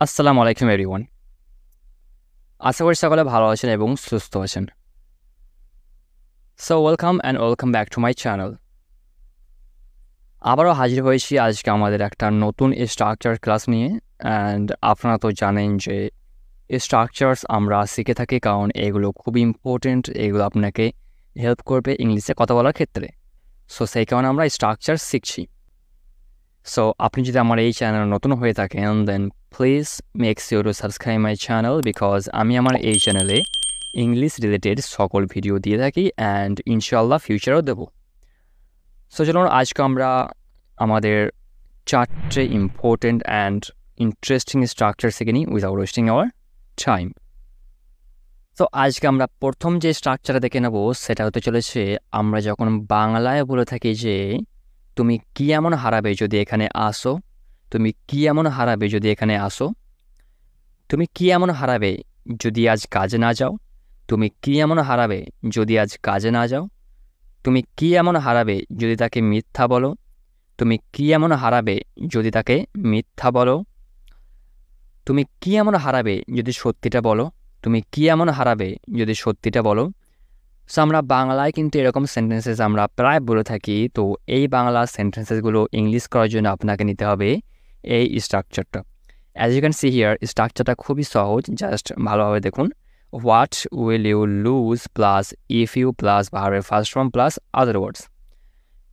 আসসালামু আলাইকুম এভরিওয়ান। আশা করি সকলে ভালো আছেন এবং সুস্থ আছেন। So welcome back to my channel. আবারও হাজির হয়েছি আজকে আমাদের একটা নতুন স্ট্রাকচার ক্লাস নিয়ে। অ্যান্ড আপনারা তো জানেন যে স্ট্রাকচারস আমরা শিখে থাকি কারণ এগুলো খুব ইম্পর্টেন্ট, এগুলো আপনাকে হেল্প করবে ইংলিশে কথা বলার ক্ষেত্রে। সো সেই কারণে আমরা স্ট্রাকচার শিখছি। সো আপনি যদি আমার এই চ্যানেল নতুন হয়ে থাকেন then please make sure to subscribe my channel because আমি আমার এই চ্যানেলে ইংলিশ রিলেটেড সকল ভিডিও দিয়ে থাকি অ্যান্ড ইনশাআল্লাহ ফিউচারও দেবো। সো চলুন আজকে আমরা আমাদের চারটে ইম্পর্টেন্ট অ্যান্ড ইন্টারেস্টিং স্ট্রাকচার শিখে নিই উইদাউট ওয়েস্টিং আওয়ার টাইম। তো আজকে আমরা প্রথম যে স্ট্রাকচারটা দেখে নেব সেটা হতে চলেছে আমরা যখন বাংলায় বলে থাকি যে তুমি কি এমন হারাবে যদি এখানে আসো, তুমি কি এমন হারাবে যদি এখানে আসো, তুমি কি এমন হারাবে যদি আজ কাজে না যাও, তুমি কি এমন হারাবে যদি আজ কাজে না যাও, তুমি কি এমন হারাবে যদি তাকে মিথ্যা বলো, তুমি কি এমন হারাবে যদি তাকে মিথ্যা বলো, তুমি কি এমন হারাবে যদি সত্যিটা বলো, তুমি কি এমন হারাবে যদি সত্যিটা বলো। সো আমরা বাংলায় কিন্তু এরকম সেন্টেন্সেস আমরা প্রায় বলে থাকি। তো এই বাংলা সেন্টেন্সেসগুলো ইংলিশ করার জন্য আপনাকে নিতে হবে এই স্ট্রাকচারটা। As you can see here স্ট্রাকচারটা খুবই সহজ, জাস্ট ভালোভাবে দেখুন। What will you lose plus if you plus ভার্বের first form plus other words.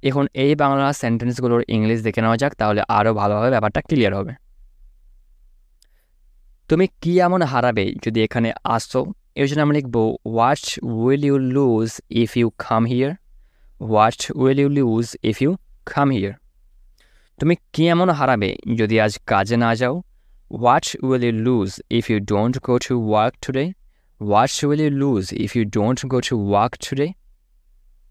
এখন এই বাংলা সেন্টেন্সগুলোর ইংলিশ দেখে নেওয়া যাক, তাহলে আরও ভালোভাবে ব্যাপারটা ক্লিয়ার হবে। তুমি কি এমন হারাবে যদি এখানে আসো, এর জন্য আমরা লিখবো what will you lose if you come here, what will you lose if you come here. তুমি কি এমন হারাবে যদি আজ কাজে না যাও, what will you lose if you don't go to work today, what will you lose if you don't go to work today.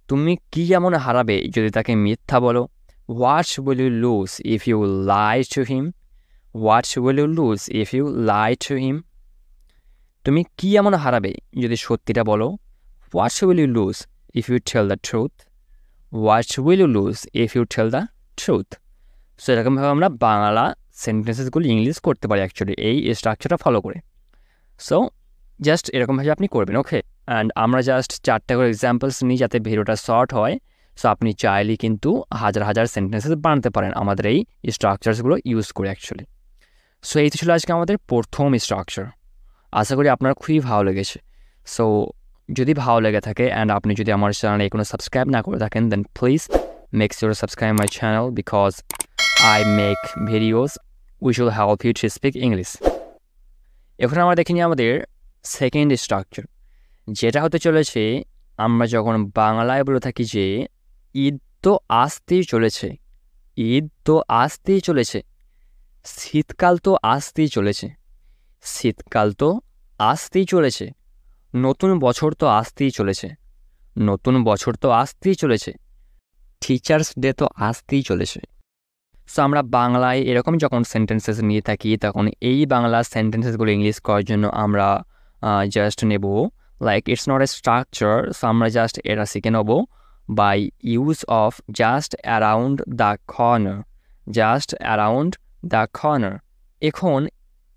তুমি কি এমন হারাবে যদি তাকে মিথ্যা বলো, what will you lose if you lie to him, what will you lose if you lie to him. তুমি কি এমন হারাবে যদি সত্যিটা বলো, what will you lose if you tell the truth, what will you lose if you tell the truth. So এরকমভাবে আমরা Bangla সেন্টেন্সেসগুলো English করতে পারি অ্যাকচুয়ালি এই স্ট্রাকচারটা ফলো করে। সো জাস্ট এরকমভাবে আপনি করবেন, ওকে। অ্যান্ড আমরা জাস্ট চারটা করে এক্সাম্পলস নিই যাতে ভিডিওটা শর্ট হয়। সো আপনি চাইলেই কিন্তু হাজার হাজার সেন্টেন্সেস বানাতে পারেন আমাদের এই স্ট্রাকচারসগুলো ইউজ করে অ্যাকচুয়ালি। সো এই তো ছিল আজকে আমাদের প্রথম স্ট্রাকচার। আশা করি আপনার খুবই ভালো লেগেছে। সো যদি ভালো লেগে থাকে অ্যান্ড আপনি যদি আমার চ্যানেলে এখনো সাবস্ক্রাইব না করে থাকেন then please make sure to subscribe my channel because I make videos which will help you to speak English. এখন আমরা দেখে নিই আমাদের সেকেন্ড স্ট্রাকচার, যেটা হতে চলেছে আমরা যখন বাংলায় বলে থাকি যে ঈদ তো আসতেই চলেছে, ঈদ তো আসতেই চলেছে, শীতকাল তো আসতেই চলেছে, শীতকাল তো আসতেই চলেছে, নতুন বছর তো আসতেই চলেছে, নতুন বছর তো আসতেই চলেছে, টিচার্স ডে তো আসতেই চলেছে। সো আমরা বাংলায় এরকম যখন সেন্টেন্সেস নিয়ে থাকি তখন এই বাংলা সেন্টেন্সেসগুলো ইংলিশ করার জন্য আমরা জাস্ট নেব like it's not a structure. So আমরা জাস্ট এটা শিখে নেব by use of just around the corner, just around the corner. এখন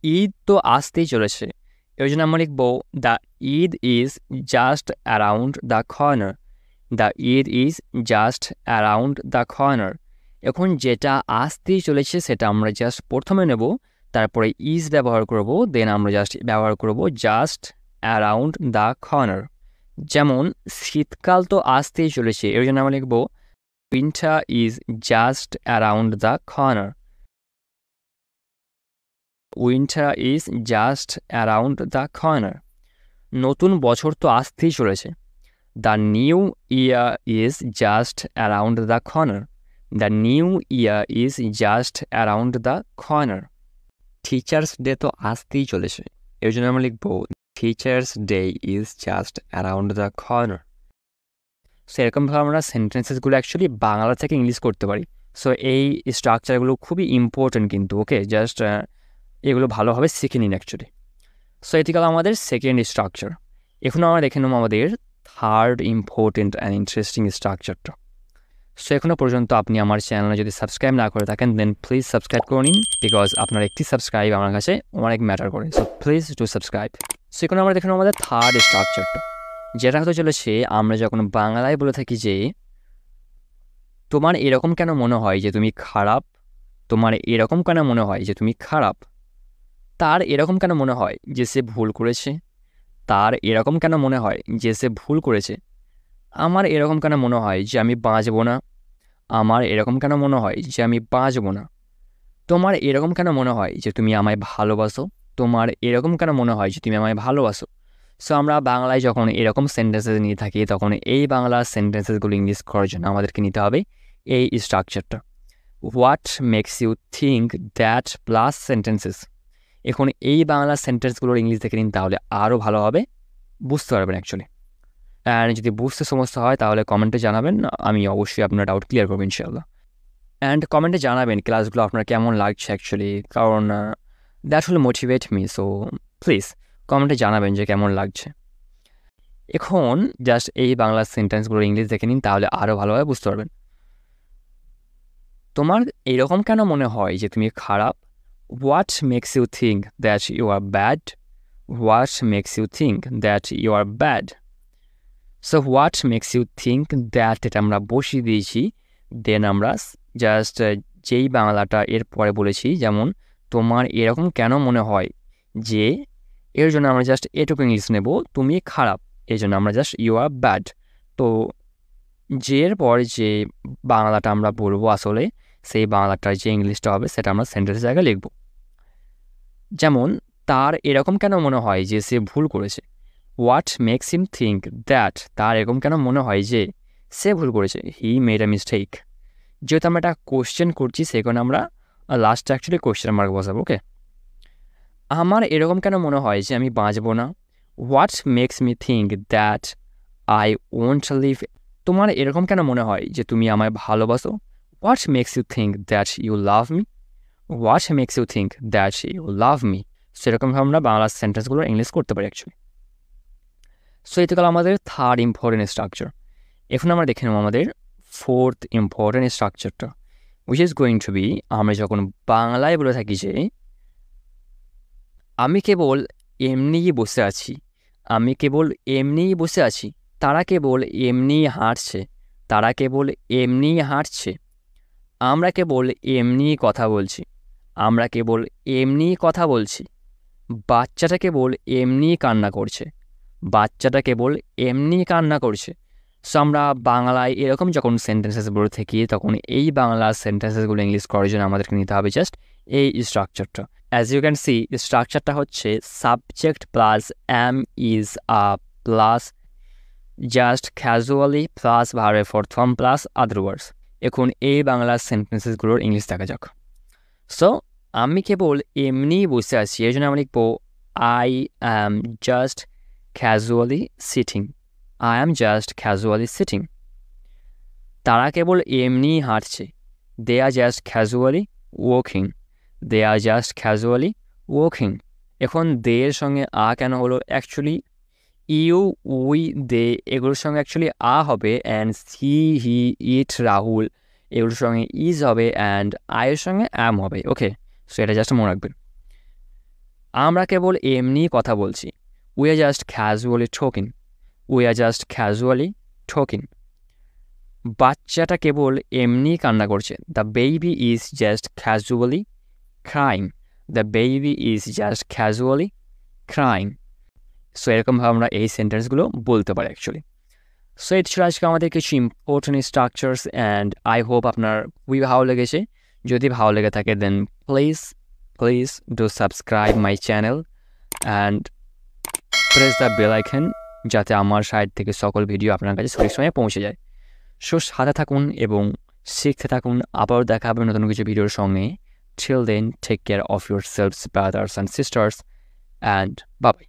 ঈদ তো আসতেই চলেছে, এর জন্য আমরা লিখব the Eid is just around the corner, the Eid is just around the corner. এখন যেটা আসতেই চলেছে সেটা আমরা জাস্ট প্রথমে নেব, তারপরে ইজ ব্যবহার করব, দেন আমরা জাস্ট ব্যবহার করব জাস্ট অ্যারাউন্ড দ্য কর্নার। যেমন শীতকাল তো আসতেই চলেছে, এর জন্য আমরা লিখব winter is just around the corner, winter is just around the corner. নতুন বছর তো আসতেই চলেছে, the new year is just around the corner, the new year is just around the corner. Teachers day তো আসতেই চলেছে, এর জন্য আমরা লিখব teachers day is just around the corner. So এরকমভাবে আমরা সেন্টেন্সেসগুলো অ্যাকচুয়ালি বাংলা থেকে ইংলিশ করতে পারি। সো এই স্ট্রাকচারগুলো খুবই ইম্পর্টেন্ট কিন্তু, ওকে, জাস্ট এগুলো ভালোভাবে শিখে নিন অ্যাকচুয়ালি। সো এটি গেল আমাদের সেকেন্ড স্ট্রাকচার। এখন আমরা দেখে নেব আমাদের থার্ড ইম্পর্টেন্ট অ্যান্ড ইন্টারেস্টিং স্ট্রাকচারটা। সো এখনও পর্যন্ত আপনি আমার চ্যানেলে যদি সাবস্ক্রাইব না করে থাকেন দেন প্লিজ সাবস্ক্রাইব করে নিন, বিকজ আপনার একটি সাবস্ক্রাইব আমার কাছে অনেক ম্যাটার করে। So please do subscribe. So এখন আমরা দেখুন আমাদের থার্ড স্ট্রাকচারটা, যেটা হতে চলেছে আমরা যখন বাংলায় বলে থাকি যে তোমার এরকম কেন মনে হয় যে তুমি খারাপ, তোমার এরকম কেন মনে হয় যে তুমি খারাপ, তার এরকম কেন মনে হয় যে সে ভুল করেছে, তার এরকম কেন মনে হয় যে সে ভুল করেছে, আমার এরকম কেন মনে হয় যে আমি বাঁচব না, আমার এরকম কেন মনে হয় যে আমি বাঁচব না, তোমার এরকম কেন মনে হয় যে তুমি আমায় ভালোবাসো, তোমার এরকম কেন মনে হয় যে তুমি আমায় ভালোবাসো। সো আমরা বাংলায় যখন এরকম সেন্টেন্সেস নিয়ে থাকি তখন এই বাংলা সেন্টেন্সেসগুলো ইংলিশ করার জন্য আমাদেরকে নিতে হবে এই স্ট্রাকচারটা, what makes you think that plus sentences. এখন এই বাংলা সেন্টেন্সগুলোর ইংলিশ দেখে নিন, তাহলে আরও ভালোভাবে বুঝতে পারবেন অ্যাকচুয়ালি। অ্যান্ড যদি বুঝতে সমস্যা হয় তাহলে কমেন্টে জানাবেন, আমি অবশ্যই আপনার ডাউট ক্লিয়ার করবো ইনশাআল্লাহ। অ্যান্ড কমেন্টে জানাবেন ক্লাসগুলো আপনার কেমন লাগছে অ্যাকচুয়ালি, কারণ that will motivate me. So please কমেন্টে জানাবেন যে কেমন লাগছে। এখন জাস্ট এই বাংলা সেন্টেন্সগুলোর ইংলিশ দেখে নিন, তাহলে আরও ভালোভাবে বুঝতে পারবেন। তোমার এরকম কেন মনে হয় যে তুমি খারাপ, what makes you think that you are bad, what makes you think that you are bad. So what makes you think that এটা আমরা বসিয়ে দিয়েছি, দেন আমরা জাস্ট যেই বাংলাটা এর পরে বলেছি, যেমন তোমার এরকম কেন মনে হয় যে, এর জন্য আমরা জাস্ট এটুকু ইংলিশ নেব, তুমি খারাপ, এর জন্য আমরা জাস্ট ইউ আর ব্যাড। তো যের পর যে বাংলাটা আমরা বলবো আসলে সেই বাংলাটার যে ইংলিশটা হবে সেটা আমরা সেন্টেন্সের জায়গায় লিখব। যেমন তার এরকম কেন মনে হয় যে সে ভুল করেছে, what makes him think that, তার এরকম কেন মনে হয় যে সে ভুল করেছে, হি মেড আ মিস্টেক। যেহেতু আমরা একটা কোশ্চেন করছি সেখানে আমরা লাস্টে অ্যাকচুয়ালি কোশ্চেন মার্ক বসাবো। ওকে, আমার এরকম কেন মনে হয় যে আমি বাঁচব না, what makes me think that I won't live. তোমার এরকম কেন মনে হয় যে তুমি আমায় ভালোবাসো, what makes you think that you love me, what makes you think that you love me. সেরকমভাবে আমরা বাংলা সেন্টেন্সগুলো ইংলিশ করতে পারি অ্যাকচুয়ালি। সো এতে গেল আমাদের থার্ড ইম্পর্টেন্ট স্ট্রাকচার। এখন আমরা দেখে নেব আমাদের ফোর্থ ইম্পর্টেন্ট স্ট্রাকচারটা, which is going to be, আমরা যখন বাংলায় বলে থাকি যে আমি কেবল এমনিই বসে আছি, আমি কেবল এমনিই বসে আছি, তারা কেবল এমনিই হাঁটছে, তারা কেবল এমনিই হাঁটছে, আমরা কেবল এমনিই কথা বলছি, আমরা কেবল এমনিই কথা বলছি, বাচ্চাটা কেবল এমনিই কান্না করছে, বাচ্চাটা কেবল এমনিই কান্না করছে। সো আমরা বাংলায় এরকম যখন সেন্টেন্সেস বলে থাকি তখন এই বাংলা সেন্টেন্সেসগুলো ইংলিশ করার জন্য আমাদেরকে নিতে হবে জাস্ট এই স্ট্রাকচারটা। অ্যাজ ইউ ক্যান সি স্ট্রাকচারটা হচ্ছে subject plus am is are plus just casually plus ভার্বের প্রথম প্লাস আদার ওয়ার্ডস। এখন এই বাংলা সেন্টেন্সেসগুলোর ইংলিশ দেখা যাক। সো আমি কেবল এমনিই বসে আছি, এই জন্য আমরা লিখবো I am just casually sitting, I am just casually sitting. তারা কেবল এমনিই হাঁটছে, they are just casually walking, they are just casually walking. এখন দে এর সঙ্গে আ কেন হলো, অ্যাকচুয়ালি ইউ উই দে এগুলোর সঙ্গে অ্যাকচুয়ালি আ হবে, অ্যান্ড সি হি ইট রাহুল এগুলোর সঙ্গে ইজ হবে, অ্যান্ড আয়ের সঙ্গে অ্যাম হবে। ওকে, সো এটা জাস্ট মনে রাখবেন। আমরা কেবল এমনিই কথা বলছি, we are just casually talking, we are just casually talking. বাচ্চাটা কেবল এমনি কান্না করছে, the baby is just casually crying, the baby is just casually crying. So এরকমভাবে আমরা এই সেন্টেন্সগুলো বলতে পারি অ্যাকচুয়ালি। সো এটা ছিল আজকে আমাদের কিছু important structures, and I hope আপনার খুবই ভালো লেগেছে। যদি ভালো লেগে থাকে then please do subscribe my channel and press the bell icon, যাতে আমার সাইড থেকে সকল ভিডিও আপনার কাছে সঠিক সময়ে পৌঁছে যায়। সো সাথে থাকুন এবং শিখতে থাকুন, আবারও দেখা হবে নতুন কিছু ভিডিওর সঙ্গে। Till then, take care of yourselves, brothers and sisters, and bye-bye.